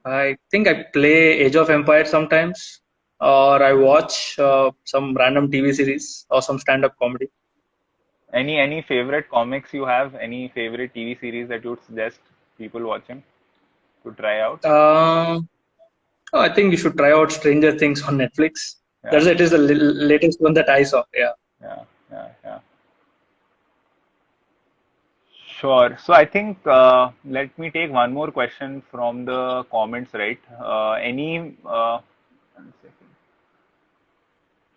I think I play Age of Empires sometimes, or I watch some random TV series or some stand-up comedy.
Any favorite comics you have? Any favorite TV series that you would suggest people watching to try out?
Um, oh, I think you should try out Stranger Things on Netflix.
Yeah,
It is the latest one that I saw. Yeah.
yeah, yeah. Sure. So I think let me take one more question from the comments, right? One second.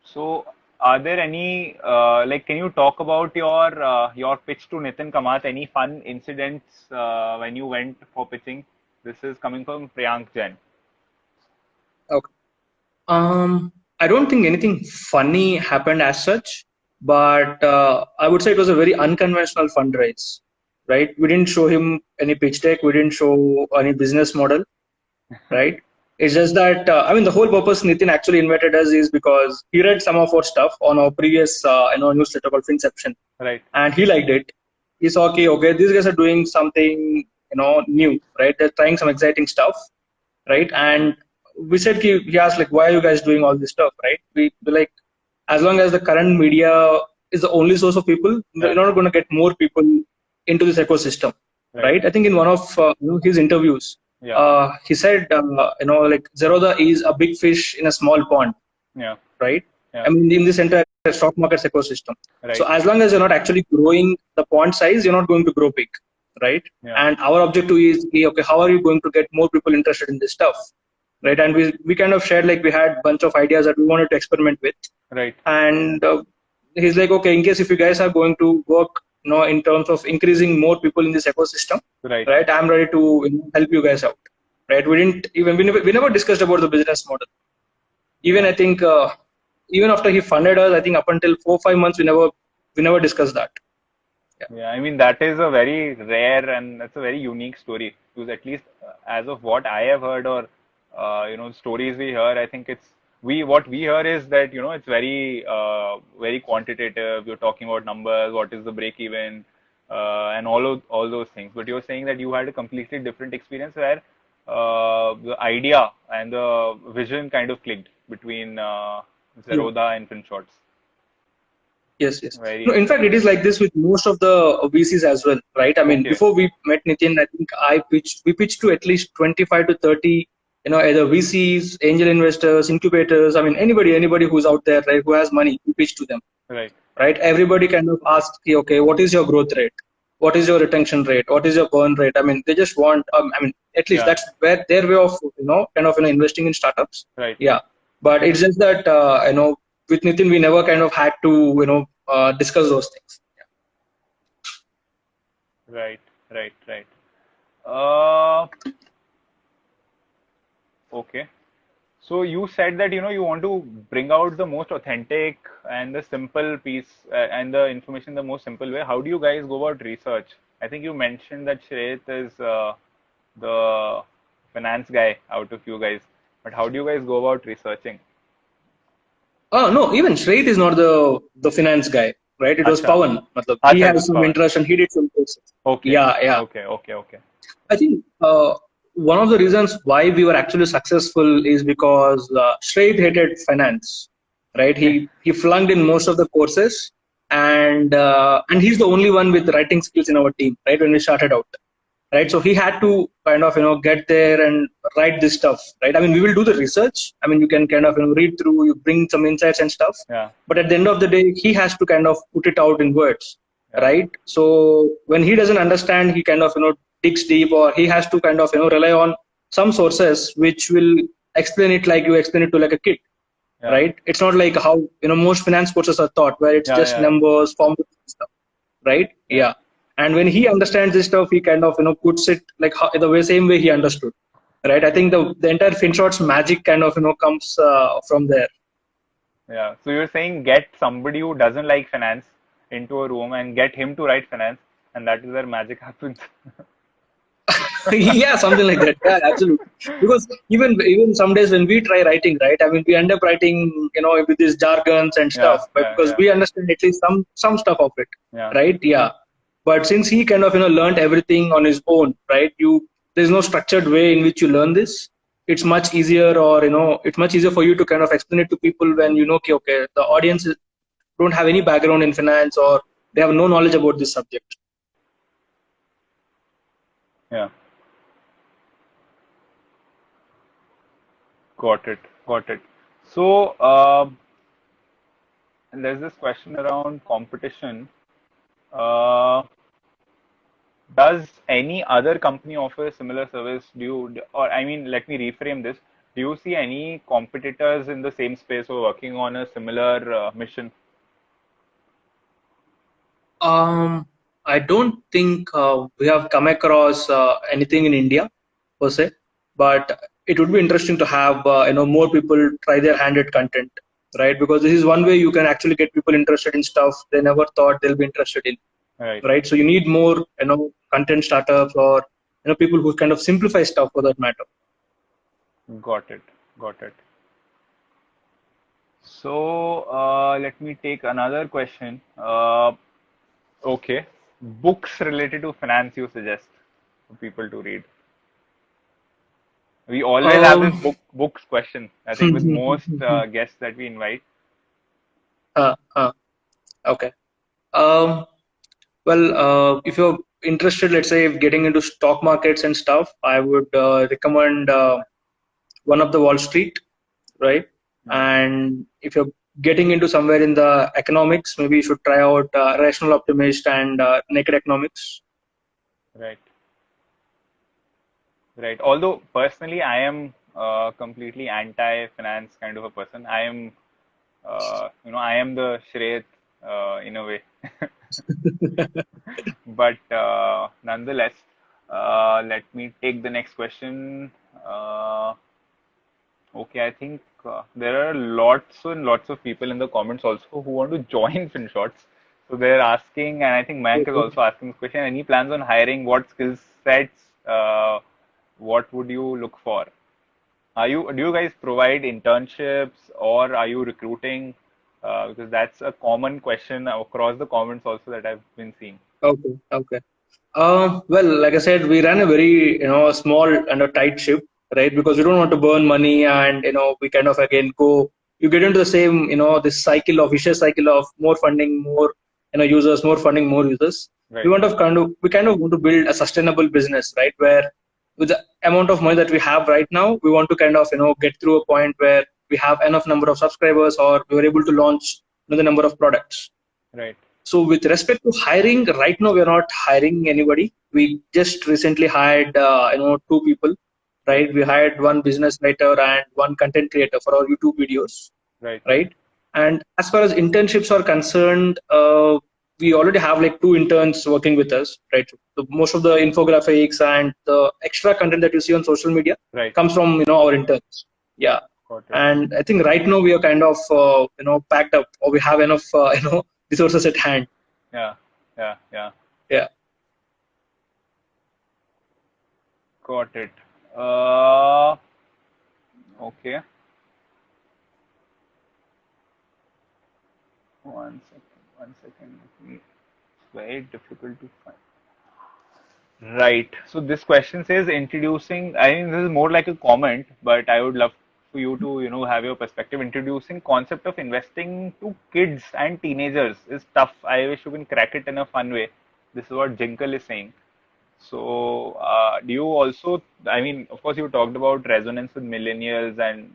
So are there any like can you talk about your pitch to Nitin Kamath? Any fun incidents when you went for pitching? This is coming from Priyank Jain.
Okay. I don't think anything funny happened as such, but I would say it was a very unconventional fundraise, right? We didn't show him any pitch deck, we didn't show any business model, right? It's just that I mean the whole purpose Nitin actually invited us is because he read some of our stuff on our previous newsletter called Finception,
Right,
and he liked it. He saw okay, these guys are doing something new, right? They're trying some exciting stuff, right? And we said he asked like, why are you guys doing all this stuff, right? We like, as long as the current media is the only source of people, you're
right,
not going to get more people into this ecosystem,
right.
right? I think in one of his interviews,
Yeah,
he said, like Zerodha is a big fish in a small pond,
yeah,
right?
yeah.
I mean, in this entire stock market ecosystem. So
Right.
as long as you're not actually growing the pond size, you're not going to grow big, right?
Yeah,
And our objective is, okay, how are you going to get more people interested in this stuff, right? And we kind of shared like we had a bunch of ideas that we wanted to experiment with,
right,
and he's like, okay, in case if you guys are going to work, in terms of increasing more people in this ecosystem,
right.
right? I'm ready to help you guys out, right? We never discussed about the business model. Even
Yeah.
I think even after he funded us, I think up until 4 5 months we never discussed that. Yeah.
Yeah, I mean that is a very rare and that's a very unique story because at least as of what I have heard or stories we hear, I think it's we what we hear is that it's very very quantitative. You're talking about numbers, what is the break even, and all those things. But you're saying that you had a completely different experience where the idea and the vision kind of clicked between
Yeah.
Zerodha and FinShots.
Yes, yes.
Very
No, in fact, it
interesting.
is like this with most of the VCs as well, right? I mean,
Okay,
before we met Nitin, I think we pitched to at least 25 to 30, either VCs, angel investors, incubators. I mean, anybody who's out there, right, who has money, we pitch to them,
right.
right? Everybody kind of asks, okay, what is your growth rate? What is your retention rate? What is your burn rate? I mean, they just want, I mean, at least
Yeah,
that's where their way of, kind of, investing in startups.
right.
Yeah. But it's just that, with Nitin, we never kind of had to, discuss those things.
Right, right, right. Uh, okay. So you said that you want to bring out the most authentic and the simple piece and the information the most simple way. How do you guys go about research? I think you mentioned that Shreyat is the finance guy out of you guys, but how do you guys go about researching?
Oh, no, even Shreyt is not the finance guy, right? It was
Acha,
Pawan. Matlab, he
acha, it
has
was
some
Pawan.
interest and he did some courses.
Okay,
Yeah, yeah.
okay, okay, okay.
I think one of the reasons why we were actually successful is because Shreyt hated finance, right?
Okay,
He flunked in most of the courses, and he's the only one with writing skills in our team, right? When we started out, right? So he had to kind of get there and write this stuff, right? I mean, we will do the research. I mean, you can kind of read through, you bring some insights and stuff,
yeah,
but at the end of the day, he has to kind of put it out in words,
yeah,
right? So when he doesn't understand, he kind of digs deep, or he has to kind of rely on some sources which will explain it like you explain it to like a kid,
yeah,
right? It's not like how most finance courses are taught, where it's
yeah,
just
yeah,
numbers, formulas, and stuff, right?
yeah.
Yeah. And when he understands this stuff, he kind of puts it like the same way he understood, right? I think the entire FinShots magic kind of comes from there.
Yeah. So you're saying get somebody who doesn't like finance into a room and get him to write finance, and that is where magic happens.
Yeah, something like that. Yeah, absolutely. Because even some days when we try writing, right? I mean, we end up writing, with these jargons and stuff,
Yeah,
but
yeah,
because
yeah,
we understand at least some stuff of it,
yeah.
right? Yeah. But since he kind of learned everything on his own, right? There's no structured way in which you learn this. It's much easier, or it's much easier for you to kind of explain it to people when okay, the audience don't have any background in finance, or they have no knowledge about this subject.
Yeah. Got it. Got it. So, there's this question around competition. Uh, does any other company offer a similar service? Or I mean, let me reframe this. Do you see any competitors in the same space who are working on a similar mission?
Um, I don't think we have come across anything in India per se, but it would be interesting to have more people try their hand at content, right? Because this is one way you can actually get people interested in stuff they never thought they'll be interested in,
Right.
right? So you need more content startups, or people who kind of simplify stuff for that matter.
Got it. Got it. So, let me take another question. Okay. Books related to finance you suggest for people to read. We always have this
Um,
books question, I think, with most guests that we invite.
uh, uh, okay. Um, Well, if you're interested, let's say, if getting into stock markets and stuff, I would recommend one of the Wall Street, right?
Hmm.
And if you're getting into somewhere in the economics, maybe you should try out Rational Optimist and Naked Economics.
Right. Right. Although personally, I am completely anti-finance kind of a person. I am the Shreyat in a way. But nonetheless, let me take the next question. Uh, okay, I think there are lots and lots of people in the comments also who want to join FinShots. So they're asking, and I think Mayank is also asking this question, any plans on hiring? What skill sets? What would you look for? Do you guys provide internships or are you recruiting? Because that's a common question across the comments also that I've been seeing.
Okay, okay. Well, like I said, we ran a very small and a tight ship, right? Because we don't want to burn money, and we kind of again go. You get into the same this cycle of vicious cycle of more funding, more users, more funding, more users.
Right,
We kind of want to build a sustainable business, right? Where with the amount of money that we have right now, we want to kind of get through a point where we have enough number of subscribers, or we are able to launch the number of products.
right,
So with respect to hiring, right now we are not hiring anybody. We just recently hired two people,
right,
right? We hired one business writer and one content creator for our YouTube videos,
right,
right? And as far as internships are concerned, we already have like two interns working with us, right? So most of the infographics and the extra content that you see on social media
right.
comes from our interns. Yeah,
Got it.
and I think right now we are kind of packed up, or we have enough resources at hand.
Yeah, yeah, yeah.
Yeah.
Got it. Uh, okay. One second, one second. It's very difficult to find. Right. So this question says introducing, I think this is more like a comment, but I would love for you to, have your perspective. Introducing concept of investing to kids and teenagers is tough. I wish you can crack it in a fun way. This is what Jinkle is saying. So, do you also, I mean, of course, you talked about resonance with millennials and,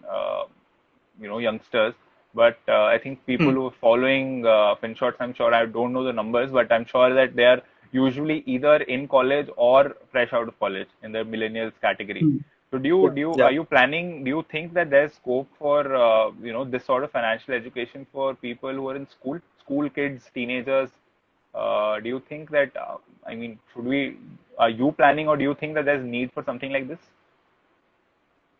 youngsters, but I think people
Hmm.
who are following FinShots, I'm sure, I don't know the numbers, but I'm sure that they are usually either in college or fresh out of college in the millennials category.
Hmm.
So,
Yeah. Yeah.
are you planning, do you think that there's scope for, this sort of financial education for people who are in school kids, teenagers? Do you think that, I mean, are you planning or do you think that there's need for something like this?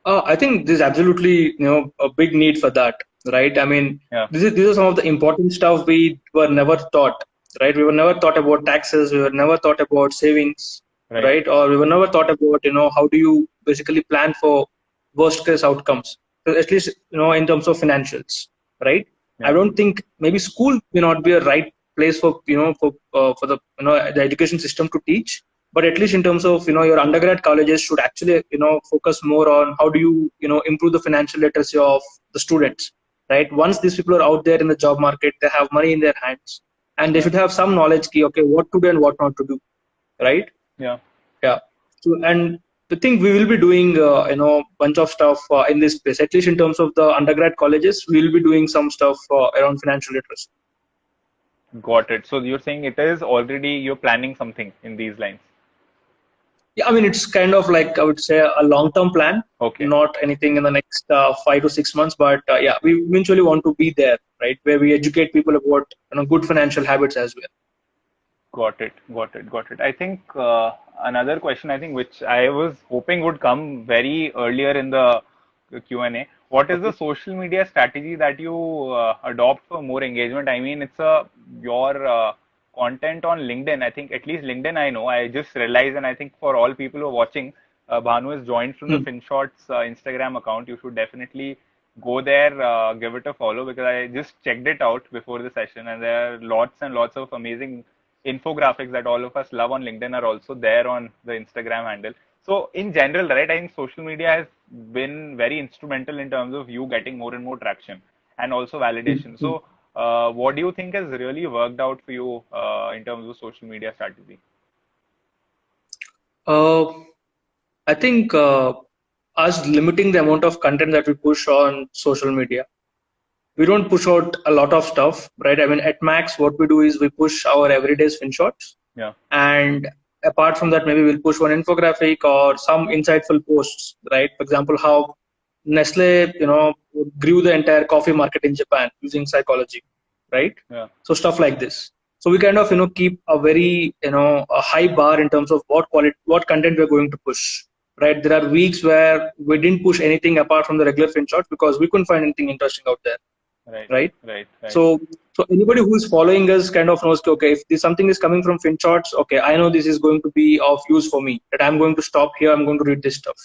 I think there's absolutely a big need for that, right? I mean,
Yeah,
these are some of the important stuff we were never taught, right? We were never taught about taxes. We were never taught about savings, right? Or we were never thought about, how do you basically plan for worst case outcomes, so at least, in terms of financials, right? I don't think maybe school may not be a right place for, for the, the education system to teach, but at least in terms of, your undergrad colleges should actually, focus more on how do you, improve the financial literacy of the students, right? Once these people are out there in the job market, they have money in their hands, and they should have some knowledge key, okay, what to do and what not to do, right?
Yeah.
Yeah. So, and the thing we will be doing, bunch of stuff in this space, at least in terms of the undergrad colleges, we will be doing some stuff around financial literacy.
Got it. So you're saying it is already, you're planning something in these lines.
Yeah, I mean, it's kind of like, I would say, a long-term plan,
Okay.
not anything in the next 5 to 6 months, but yeah, we eventually want to be there, right, where we educate people about, good financial habits as well.
Got it. Got it. Got it. I think another question, I think, which I was hoping would come very earlier in the Q&A. What is the social media strategy that you adopt for more engagement? I mean, it's your content on LinkedIn. I think at least LinkedIn, I know. I just realized, and I think for all people who are watching, Bhanu is joined from the FinShots Instagram account. You should definitely go there, give it a follow, because I just checked it out before the session, and there are lots and lots of amazing infographics that all of us love on LinkedIn are also there on the Instagram handle. So in general, right, I think social media has been very instrumental in terms of you getting more and more traction and also validation. So what do you think has really worked out for you in terms of social media strategy?
I think us limiting the amount of content that we push on social media. We don't push out a lot of stuff, right? I mean, at max, what we do is we push our everyday screenshots.
Yeah.
And apart from that, maybe we'll push one infographic or some insightful posts, right? For example, how Nestle, grew the entire coffee market in Japan using psychology, right?
Yeah.
So stuff like this. So we kind of, keep a very, a high bar in terms of what content we're going to push, right? There are weeks where we didn't push anything apart from the regular FinShots because we couldn't find anything interesting out there. Right. So anybody who is following us kind of knows, okay, if this something is coming from FinShots, okay, I know this is going to be of use for me, that I'm going to stop here, I'm going to read this stuff,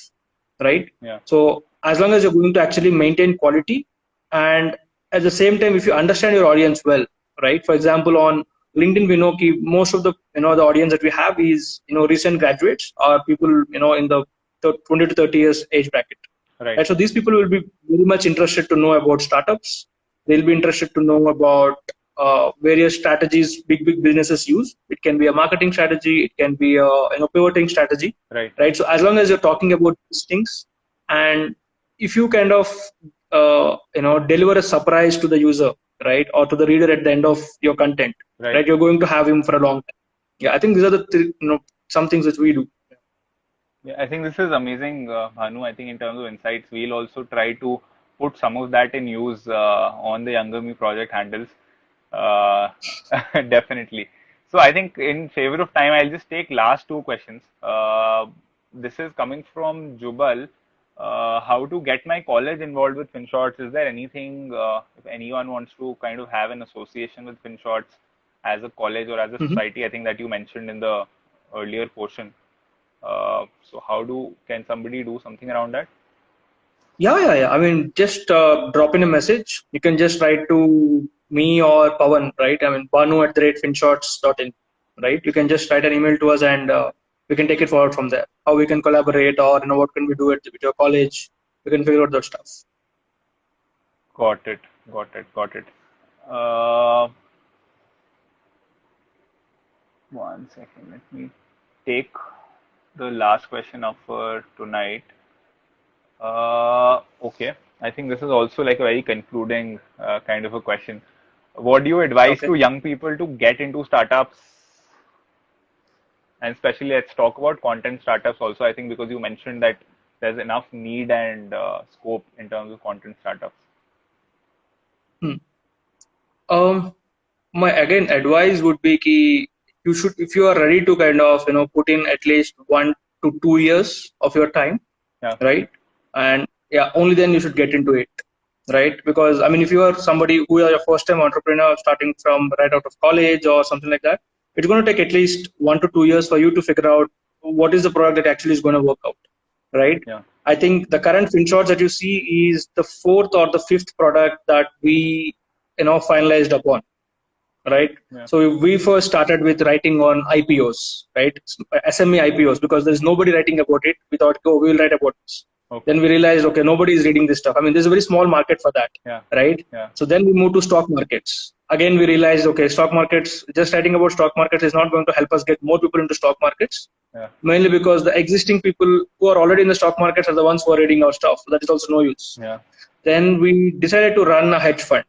right?
Yeah.
So as long as you're going to actually maintain quality, and at the same time, if you understand your audience well, right? For example, on LinkedIn, we know most of the, the audience that we have is, recent graduates or people, in the 20 to 30 years age bracket.
Right.
So these people will be very much interested to know about startups. They'll be interested to know about various strategies big businesses use. It can be a marketing strategy. It can be a pivoting strategy.
Right.
So as long as you're talking about these things, and if you kind of deliver a surprise to the user, right, or to the reader at the end of your content, right, you're going to have him for a long time. Yeah, I think these are the some things that we do.
Yeah, I think this is amazing, Bhanu. I think in terms of insights, we'll also try to put some of that in use on the Younger Me project handles. Definitely. So I think in favor of time, I'll just take last two questions. This is coming from Jubal. How to get my college involved with FinShots? Is there anything, if anyone wants to kind of have an association with FinShots as a college or as a society, I think that you mentioned in the earlier portion. So can somebody do something around that?
Yeah. I mean, just drop in a message. You can just write to me or Pawan, right? I mean, bhanu@finshots.in, right? You can just write an email to us and we can take it forward from there. How we can collaborate, or what can we do with your college? We can figure out that stuff.
Got it. One second, let me take the last question up for tonight. Okay, I think this is also like a very concluding kind of a question. What do you advise to young people to get into startups? And especially, let's talk about content startups also. I think because you mentioned that there's enough need and scope in terms of content startups.
My advice would be you should, if you are ready to kind of put in at least 1 to 2 years of your time, right? And yeah, only then you should get into it, right? Because I mean, if you are somebody who is a first-time entrepreneur starting from right out of college or something like that, it's going to take at least 1 to 2 years for you to figure out what is the product that actually is going to work out, right?
Yeah.
I think the current FinShots that you see is the fourth or the fifth product that we finalized upon, right?
Yeah.
So we first started with writing on IPOs, right? SME IPOs, because there's nobody writing about it. We thought, oh, we will write about this.
Okay.
Then we realized, okay, nobody is reading this stuff. I mean, there's a very small market for that,
Yeah.
right?
Yeah.
So then we moved to stock markets. Again, we realized, okay, stock markets, just writing about stock markets is not going to help us get more people into stock markets.
Yeah.
Mainly because the existing people who are already in the stock markets are the ones who are reading our stuff. So that is also no use.
Yeah.
Then we decided to run a hedge fund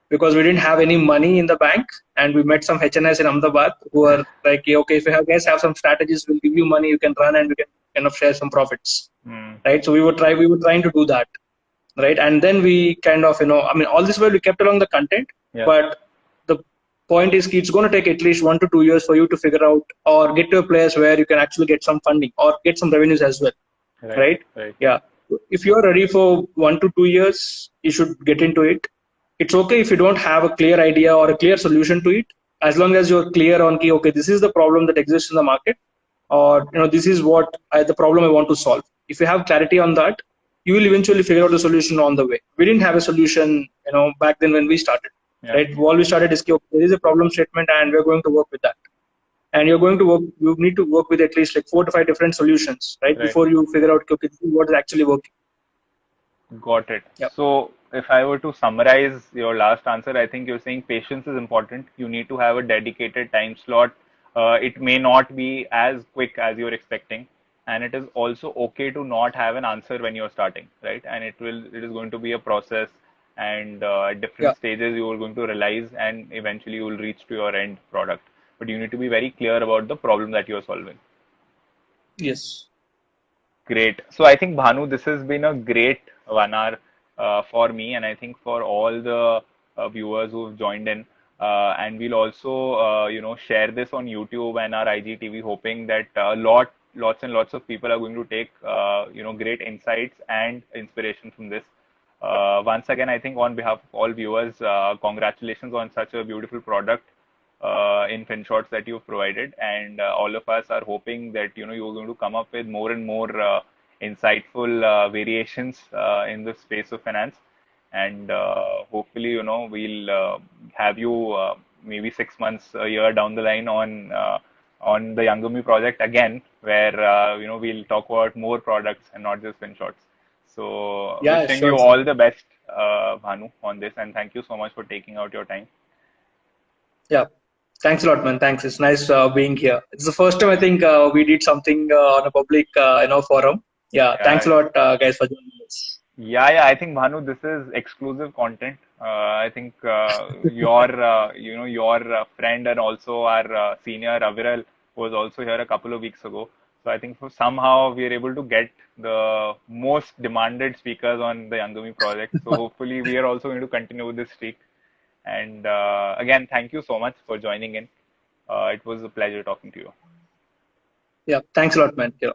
because we didn't have any money in the bank, and we met some HNS in Ahmedabad who are like, okay, if you guys have some strategies, we'll give you money, you can run and we can kind of share some profits, right? So we were trying to do that, right? And then we kind of, I mean, all this while we kept along the content, but the point is it's going to take at least 1 to 2 years for you to figure out or get to a place where you can actually get some funding or get some revenues as well, right? Yeah. If you're ready for 1 to 2 years, you should get into it. It's okay if you don't have a clear idea or a clear solution to it, as long as you're clear on, okay, this is the problem that exists in the market, or this is what the problem I want to solve. If you have clarity on that, you will eventually figure out the solution on the way. We didn't have a solution, back then when we started, right? All we started is, okay, there is a problem statement and we're going to work with that. And you need to work with at least like 4 to 5 different solutions, right? Before you figure out, okay, this is what is actually working.
Got it. Yep. So if I were to summarize your last answer, I think you're saying patience is important. You need to have a dedicated time slot. It may not be as quick as you're expecting, and it is also okay to not have an answer when you're starting, right? And it is going to be a process, and at different stages you are going to realize, and eventually you will reach to your end product. But you need to be very clear about the problem that you're solving.
Yes.
Great. So I think, Bhanu, this has been a great 1 hour for me, and I think for all the viewers who've joined in. And we'll also, share this on YouTube and our IGTV, hoping that lots and lots of people are going to take, great insights and inspiration from this. Once again, I think on behalf of all viewers, congratulations on such a beautiful product in FinShots that you've provided, and all of us are hoping that you're going to come up with more and more insightful variations in the space of finance, and hopefully we'll have you maybe 6 months, a year down the line on the Younger Me project again, where we'll talk about more products and not just FinShots. So wishing you all the best, Bhanu, on this, and thank you so much for taking out your time.
Yeah. Thanks a lot, man. Thanks. It's nice being here. It's the first time I think we did something on a public, forum. Yeah. Thanks a lot, guys, for joining us.
Yeah. I think, Bhanu, this is exclusive content. I think your friend and also our senior Aviral was also here a couple of weeks ago. So I think somehow we are able to get the most demanded speakers on the Younger Me project. So hopefully we are also going to continue with this streak. And again, thank you so much for joining in. It was a pleasure talking to you.
Yeah, thanks a lot, man. Yeah.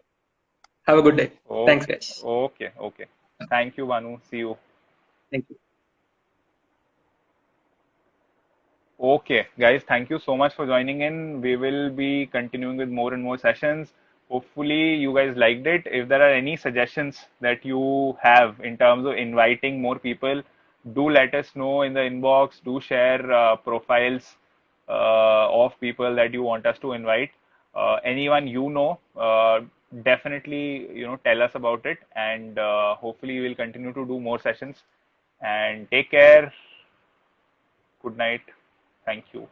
Have a good day.
Okay.
Thanks, guys.
Okay. Thank you, Bhanu. See you.
Thank you.
Okay, guys, thank you so much for joining in. We will be continuing with more and more sessions. Hopefully, you guys liked it. If there are any suggestions that you have in terms of inviting more people, do let us know in the inbox. Do share profiles of people that you want us to invite. Anyone definitely tell us about it, and hopefully we will continue to do more sessions. And take care. Good night. Thank you.